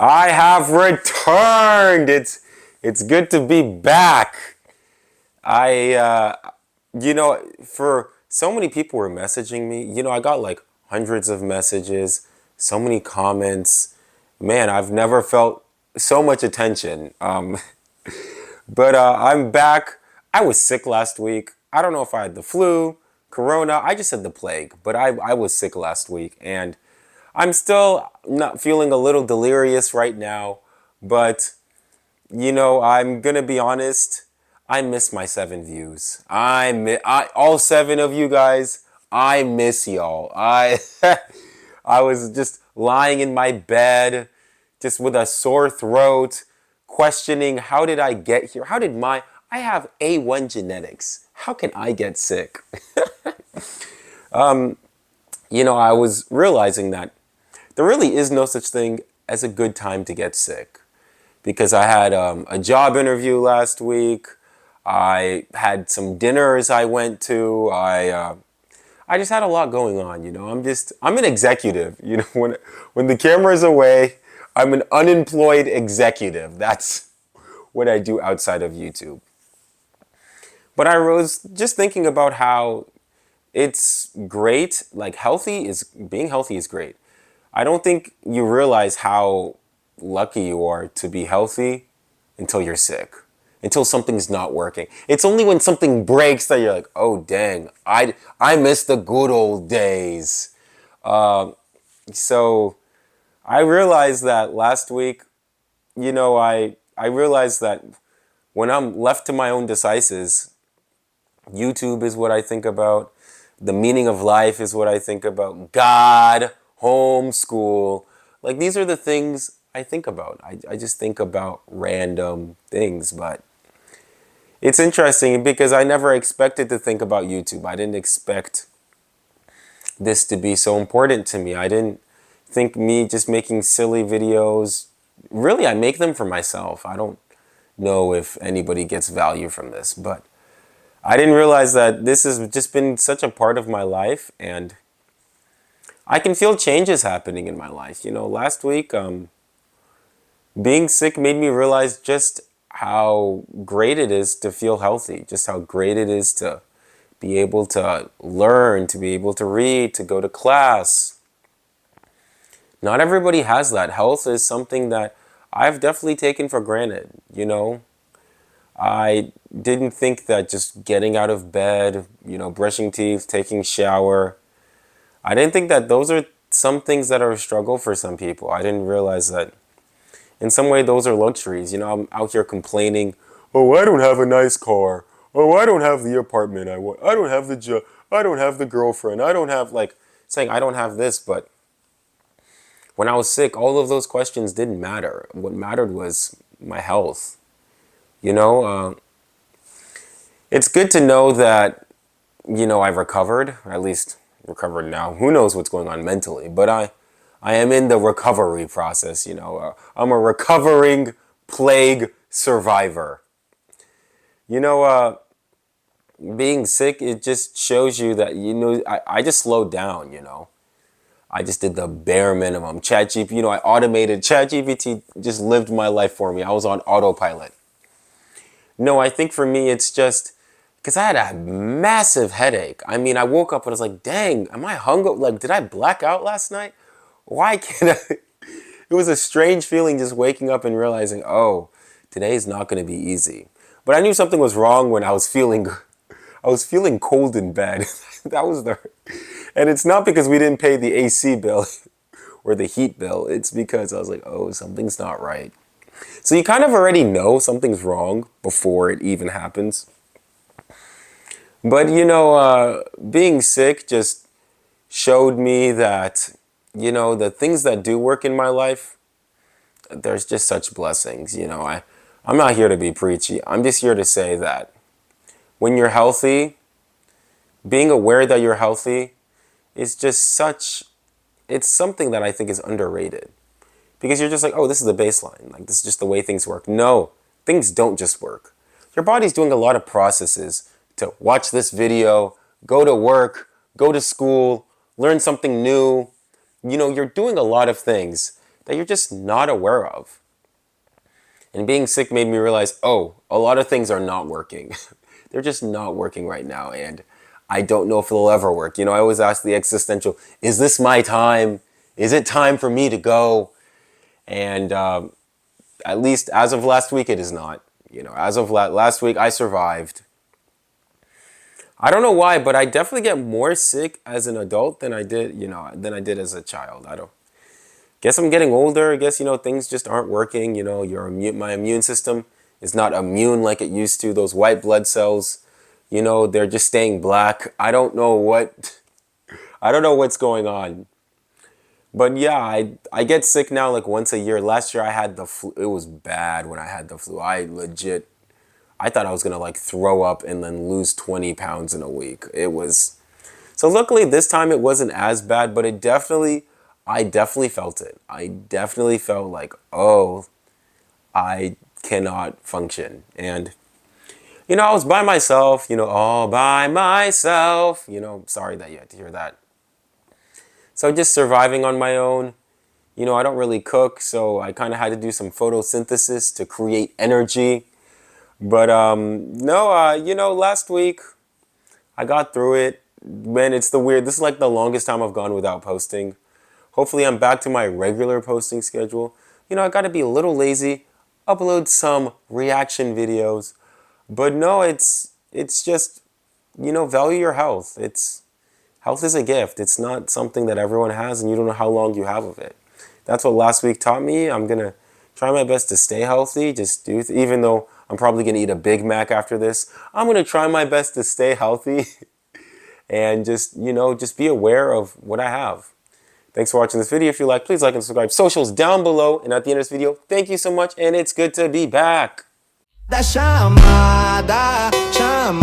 I have returned. It's good to be back. I for so many people were messaging me. I got like hundreds of messages, so many comments. Man, I've never felt so much attention. But I'm back. I was sick last week. I don't know if I had the flu, corona. I just had the plague, but I was sick last week, and I'm still not feeling a little delirious right now, but I'm gonna be honest. I miss my 7 views. All 7 of you guys. I miss y'all. I was just lying in my bed, just with a sore throat, questioning how did I get here? I have A1 genetics. How can I get sick? I was realizing that there really is no such thing as a good time to get sick because I had a job interview last week. I had some dinners I went to. I just had a lot going on. I'm an executive. When the camera's away, I'm an unemployed executive. That's what I do outside of YouTube. But I was just thinking about how it's great. Like being healthy is great. I don't think you realize how lucky you are to be healthy until you're sick, until something's not working. It's only when something breaks that you're like, oh dang, I miss the good old days. So I realized that last week. I realized that when I'm left to my own devices, YouTube is what I think about. The meaning of life is what I think about. God, homeschool. Like, these are the things I think about. I just think about random things. But it's interesting because I never expected to think about YouTube. I didn't expect this to be so important to me. I didn't think me just making silly videos. Really, I make them for myself. I don't know if anybody gets value from this, but I didn't realize that this has just been such a part of my life, and I can feel changes happening in my life. Last week, being sick made me realize just how great it is to feel healthy, just how great it is to be able to learn, to be able to read, to go to class. Not everybody has that. Health is something that I've definitely taken for granted. I didn't think that just getting out of bed, brushing teeth, taking shower, I didn't think that those are some things that are a struggle for some people. I didn't realize that in some way those are luxuries. I'm out here complaining, oh, I don't have a nice car. Oh, I don't have the apartment I want. I don't have the job. I don't have the girlfriend. I don't have, saying I don't have this. But when I was sick, all of those questions didn't matter. What mattered was my health. You know, uh, it's good to know that, I've recovered, or at least recovered now. Who knows what's going on mentally, but I am in the recovery process. I'm a recovering plague survivor. You know, uh, Being sick, it just shows you that, I just slowed down. I just did the bare minimum. I automated. ChatGPT just lived my life for me. I was on autopilot. No, I think for me, it's just because I had a massive headache. I mean, I woke up and I was like, dang, am I hungover? Like, did I black out last night? Why can't I? It was a strange feeling just waking up and realizing, oh, today's not going to be easy. But I knew something was wrong when I was feeling cold in bed. That was and it's not because we didn't pay the AC bill or the heat bill. It's because I was like, oh, something's not right. So you kind of already know something's wrong before it even happens. But being sick just showed me that, the things that do work in my life, there's just such blessings. I'm not here to be preachy. I'm just here to say that when you're healthy, being aware that you're healthy is just it's something that I think is underrated. Because you're just like, oh, this is the baseline. Like, this is just the way things work. No, things don't just work. Your body's doing a lot of processes to watch this video, go to work, go to school, learn something new. You're doing a lot of things that you're just not aware of. And being sick made me realize, oh, a lot of things are not working. They're just not working right now. And I don't know if they'll ever work. You know, I always ask the existential, is this my time? Is it time for me to go? And at least as of last week, it is not. You know, as of last week, I survived. I don't know why, but I definitely get more sick as an adult than I did, than I did as a child. I don't guess I'm getting older. I guess, things just aren't working. My immune system is not immune like it used to. Those white blood cells, they're just staying black. I don't know what's going on. But yeah, I get sick now like once a year. Last year I had the flu. It was bad when I had the flu. I thought I was gonna like throw up and then lose 20 pounds in a week. So luckily this time it wasn't as bad, but I definitely felt it. I definitely felt like, oh, I cannot function. And, I was by myself, all by myself, sorry that you had to hear that. So just surviving on my own. I don't really cook, so I kind of had to do some photosynthesis to create energy. But no, last week I got through it. Man, this is like the longest time I've gone without posting. Hopefully I'm back to my regular posting schedule. I got to be a little lazy, upload some reaction videos. But no, it's just, value your health. Health is a gift. It's not something that everyone has, and you don't know how long you have of it. That's what last week taught me. I'm going to try my best to stay healthy. Even though I'm probably going to eat a Big Mac after this, I'm going to try my best to stay healthy and just be aware of what I have. Thanks for watching this video. If you like, please like and subscribe. Socials down below. And at the end of this video, thank you so much, and it's good to be back. Da chamada, chamada.